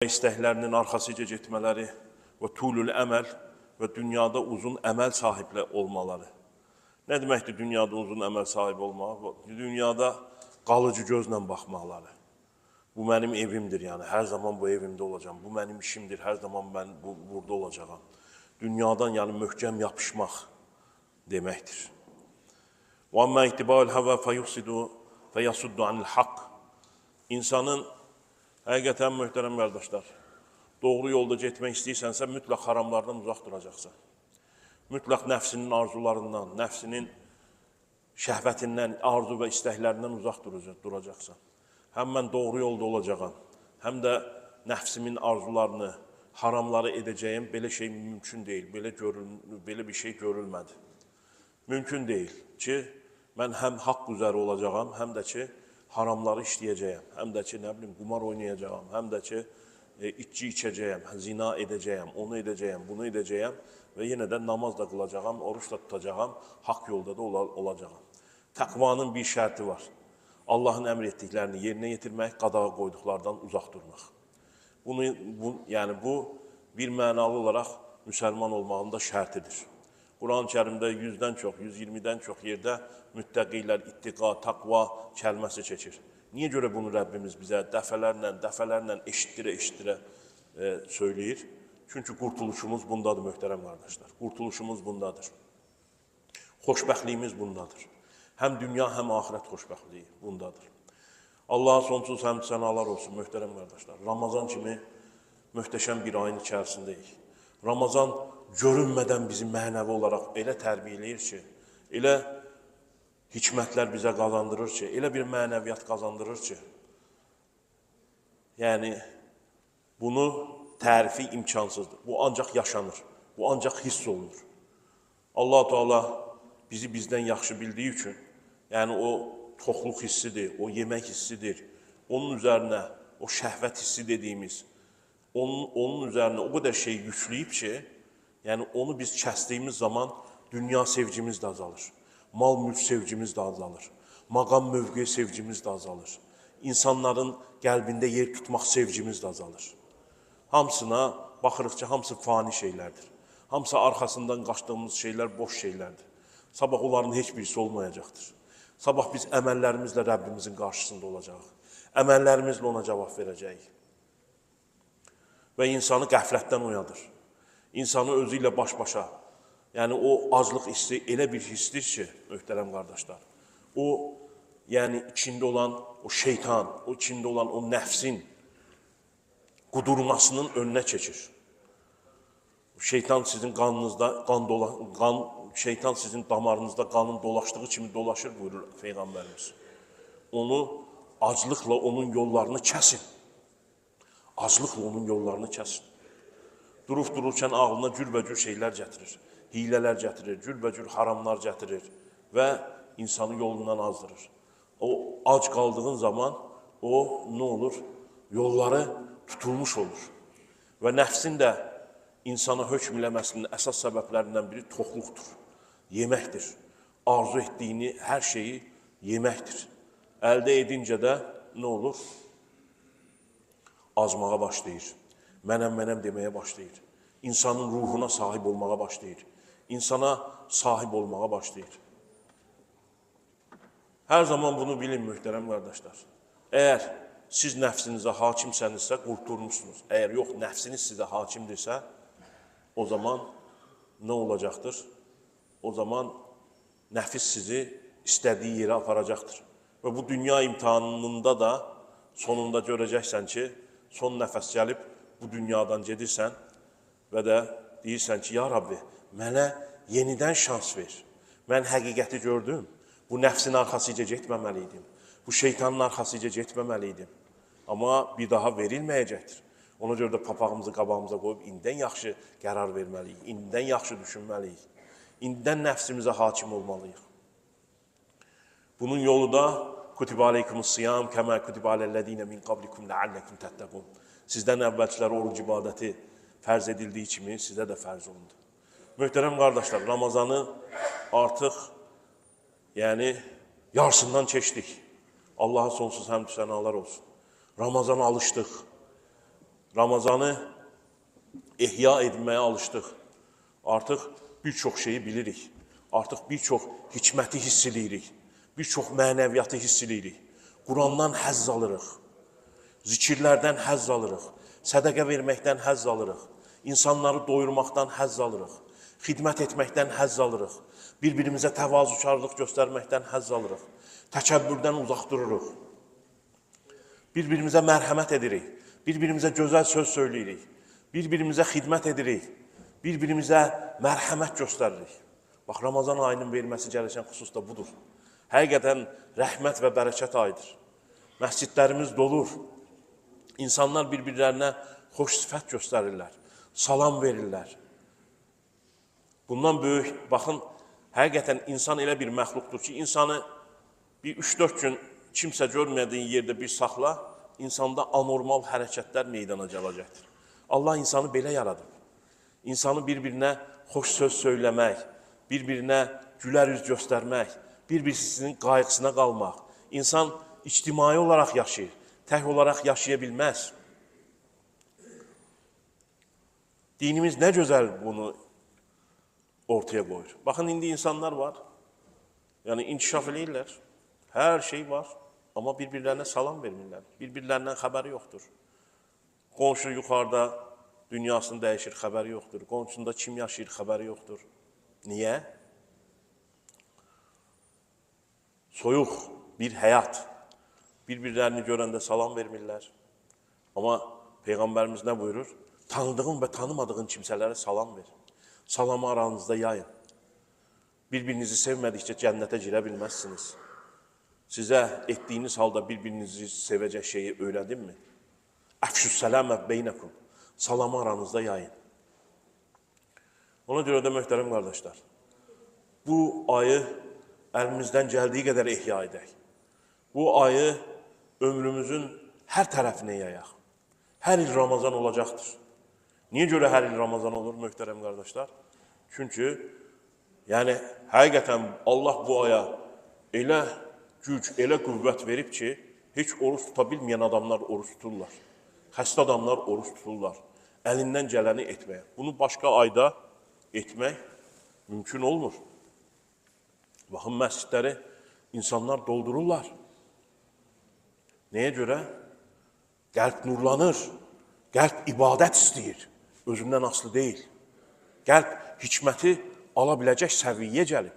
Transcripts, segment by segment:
istəklərinin arxasıca getmələri və tulul əməl və dünyada uzun əməl sahiblə olmaları. Nə deməkdir dünyada uzun əməl sahibi olmaq? Dünyada qalıcı gözlə baxmaları. Bu mənim evimdir, yəni hər zaman bu evimdə olacağam. Bu mənim işimdir, hər zaman mən burada olacağam. Dünyadan yəni möhkəm yapışmaq deməkdir. Və amma ittiba'ul hava feyufsidu və yasuddu anil haqq. İnsanın həqiqətən möhtərəm qardaşlar, doğru yolda getmək istəyirsənsə, mütləq haramlardan uzaq duracaqsan. Mütləq nəfsinin arzularından, nəfsinin şəhvətindən, arzu və istəklərindən uzaq duracaqsan. Həm mən doğru yolda olacağam, həm də nəfsimin arzularını, haramları edəcəyim, belə şey mümkün deyil, belə bir şey görülmədi. Mümkün deyil ki, mən həm haqq üzəri olacağam, həm də ki, haramları işləyəcəyəm, həm də ki, nə bilim, qumar oynayacağam, həm də ki, içki içəcəyəm, zina edəcəyəm, onu edəcəyəm, bunu edəcəyəm və yenə də namaz da qılacağam, oruç da tutacağam, haqq yolda da olacağam. Təqvanın bir şərti var. Allahın əmr etdiklərini yerinə yetirmək, qadağa qoyduqlardan uzaq durmaq. Bu bir mənalı olaraq müsəlman olmağın da şərtidir. Quran-ı Kərimdə 100-dən çox, 120-dən çox yerdə müttəqilər, ittiqa, taqva kəlməsi çəkir. Niyə görə bunu Rəbbimiz bizə dəfələrlə eşitdirə söyləyir? Çünki qurtuluşumuz bundadır, möhtərəm qardaşlar. Qurtuluşumuz bundadır. Xoşbəxtliyimiz bundadır. Həm dünya, həm axirət xoşbəxtliyi bundadır. Allaha sonsuz həmd sənalar olsun, möhtərəm qardaşlar. Ramazan kimi möhtəşəm bir ayın içərisindəyik. Ramazan görünmədən bizi mənəvi olaraq elə tərbiyələyir ki, elə hikmətlər bizə qazandırır ki, elə bir mənəviyyat qazandırır ki, yəni bunu tərifi imkansızdır. Bu ancaq yaşanır, bu ancaq hiss olunur. Allah-u Teala bizi bizdən yaxşı bildiyi üçün, yəni o toxluq hissidir, o yemək hissidir, onun üzərinə o şəhvət hissi dediyimiz, onun üzərinə o qədər şey yükləyib ki, yəni onu biz kəsdiyimiz zaman dünya sevgimiz də azalır. Mal mülk sevgimiz də azalır. Maqam mövqe sevgimiz də azalır. İnsanların qəlbində yer tutmaq sevgimiz də azalır. Hamısına baxırıq ki, hamısı fani şeylərdir. Hamısı arxasından qaçdığımız şeylər boş şeylərdir. Sabah onların heç birisi olmayacaqdır. Sabah biz əməllərimizlə Rəbbimizin qarşısında olacaq. Əməllərimizlə ona cavab verəcəyik. Və insanı qəflətdən oyadır. İnsanı özü ilə baş-başa, yəni o aclıq hissi elə bir hissdir ki, möhtərəm qardaşlar, o, yəni içində olan o şeytan, o içində olan o nəfsin qudurmasının önünə keçir. Şeytan sizin qanınızda, şeytan sizin damarınızda qanın dolaşdığı kimi dolaşır, buyurur Peyğəmbərimiz. Onu aclıqla onun yollarını kəsin. Aclıqla onun yollarını kəsin. Dururkən ağlına cürbəcür şeylər gətirir, hilələr gətirir, cürbəcür haramlar gətirir və insanı yolundan azdırır. O, ac qaldığın zaman o, nə olur? Yolları tutulmuş olur. Və nəfsin də insana hökm eləməsinin əsas səbəblərindən biri toxluqdur, yeməkdir. Arzu etdiyini, hər şeyi yeməkdir. Əldə edincə də nə olur? Azmağa başlayır. Mənəm deməyə başlayır. İnsanın ruhuna sahib olmağa başlayır. İnsana sahib olmağa başlayır. Hər zaman bunu bilin, möhtərəm qardaşlar. Əgər siz nəfsinizə hakimsənizsə, qurtulmuşsunuz. Əgər yox, nəfsiniz sizə hakimdirsə, o zaman nə olacaqdır? O zaman nəfis sizi istədiyi yerə aparacaqdır. Və bu dünya imtihanında da sonunda görəcəksən ki, son nəfəs gəlib, bu dünyadan gedirsən və də deyirsən ki, ya Rabbi, mənə yenidən şans ver. Mən həqiqəti gördüm, bu nəfsin arxasıca getməməliydim, bu şeytanın arxasıca getməməliydim. Amma bir daha verilməyəcəkdir. Ona görə də papağımızı qabağımıza qoyub, indidən yaxşı qərar verməliyik, indidən yaxşı düşünməliyik, indidən nəfsimizə hakim olmalıyıq. Bunun yolu da Kutibə aleykumus-siyam kəmə kutibə aləl-ləzīnə min qablikum ləalləkum təttəqun. Sizdən əvvəlkilərə oruc ibadəti fərz edildiyi kimi sizə də fərz olundu. Möhtərəm qardaşlar, Ramazanı artıq yarısından keçdik. Allaha sonsuz həmd sənalar olsun. Ramazana alışdıq. Ramazanı ihya etməyə alışdıq. Artıq bir çox şeyi bilirik. Artıq bir çox hikməti hiss edirik. Bir çox mənəviyyatı hiss edirik. Qurandan həzz alırıq. Zikirlərdən həzz alırıq. Sədəqə verməkdən həzz alırıq. İnsanları doyurmaqdan həzz alırıq. Xidmət etməkdən həzz alırıq. Bir-birimizə təvazökarlıq göstərməkdən həzz alırıq. Təkəbbürdən uzaq dururuq. Bir-birimizə mərhəmət edirik. Bir-birimizə gözəl söz söyləyirik. Bir-birimizə xidmət edirik. Bir-birimizə mərhəmət göstəririk. Bax, Ramazan ayının verməsi gəlişən xüsus da budur. Həqiqətən rəhmət və bərəkət ayıdır. Məscidlərimiz dolur. İnsanlar bir-birlərinə xoş sifət göstərirlər. Salam verirlər. Bundan böyük, baxın, həqiqətən insan elə bir məxluqdur ki, insanı bir 3-4 gün kimsə görmədiyin yerdə bir saxla, insanda anormal hərəkətlər meydana gələcəkdir. Allah insanı belə yaradıb. İnsanı bir-birinə xoş söz söyləmək, bir-birinə gülər üz göstərmək, bir-birisinin qayğısına qalmaq. İnsan ictimai olaraq yaşayır, tək olaraq yaşaya bilməz. Dinimiz nə gözəl bunu ortaya qoyur. Baxın, indi insanlar var, yəni inkişaf edirlər, hər şey var, amma bir-birlərinə salam vermirlər, bir-birlərindən xəbəri yoxdur. Qonşu yuxarıda dünyasını dəyişir, xəbəri yoxdur. Qonşusunda kim yaşayır, xəbəri yoxdur. Niyə? Soyuq bir həyat. Bir-birlərini görəndə salam vermirlər. Amma Peyğəmbərimiz nə buyurur? Tanıdığın və tanımadığın kimsələrə salam ver. Salamı aranızda yayın. Bir-birinizi sevmədikcə cənnətə girə bilməzsiniz. Sizə etdiyiniz halda bir-birinizi sevəcək şeyi öyrədinmi? Əfşüssələmə beynəkum. Salamı aranızda yayın. Ona görə də möhtərəm qardaşlar, bu ayı əlimizdən gəldiyi qədər ihya edək. Bu ayı ömrümüzün hər tərəfinə yayaq. Hər il Ramazan olacaqdır. Niyə görə hər il Ramazan olur, möhtərəm qardaşlar? Çünki, yəni, həqiqətən Allah bu aya elə güc, elə qüvvət verib ki, heç oruç tuta bilməyən adamlar oruç tuturlar. Xəstə adamlar oruç tuturlar. Əlindən gələni etməyə. Bunu başqa ayda etmək mümkün olmur. Baxın, məscidləri insanlar doldururlar. Nəyə görə? Qəlb nurlanır. Qəlb ibadət istəyir. Özündən asılı deyil. Qəlb hikməti ala biləcək səviyyə gəlib.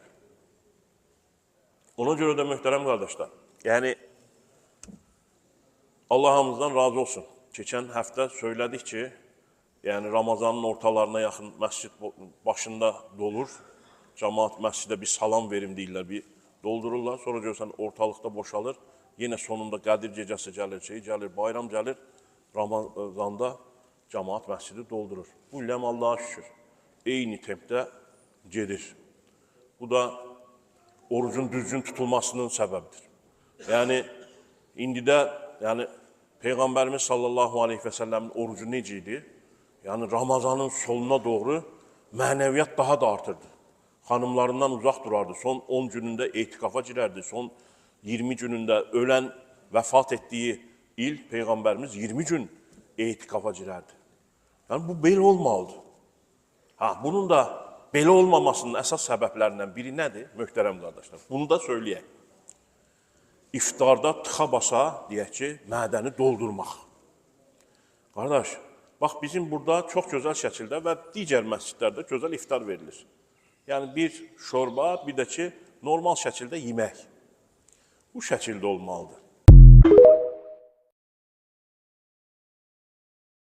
Ona görə də möhtərəm qardaşlar, yəni Allah hamımızdan razı olsun. Keçən həftə söylədik ki, yəni Ramazanın ortalarına yaxın məscid başında dolur. Cəmaat məscidə bir salam verim deyirlər, bir doldururlar. Sonra görsən ortalıqda boşalır. Yenə sonunda Qədir gecəsi gəlir, bayram gəlir. Ramazanda cəmaat məscidi doldurur. Bu iləm Allaha şükür, eyni tempdə gedir. Bu da orucun düzgün tutulmasının səbəbidir. Yəni, indi də Peyğəmbərimiz sallallahu aleyhi və səlləmin orucu necə idi? Yəni, Ramazanın sonuna doğru mənəviyyat daha da artırdı. Xanımlarından uzaq durardı. Son 10 günündə etikafa girərdi. Son 20 günündə ölən, vəfat etdiyi il Peyğəmbərimiz 20 gün etikafa girərdi. Yəni, bu belə olmalıdır. Bunun da belə olmamasının əsas səbəblərindən biri nədir, möhtərəm qardaşlar? Bunu da söyləyək. İftarda tıxa basa, deyək ki, mədəni doldurmaq. Qardaş, bax, bizim burada çox gözəl şəkildə və digər məscidlərdə gözəl iftar verilir. Yəni, bir şorba, bir də ki, normal şəkildə yemək. Bu şəkildə olmalıdır.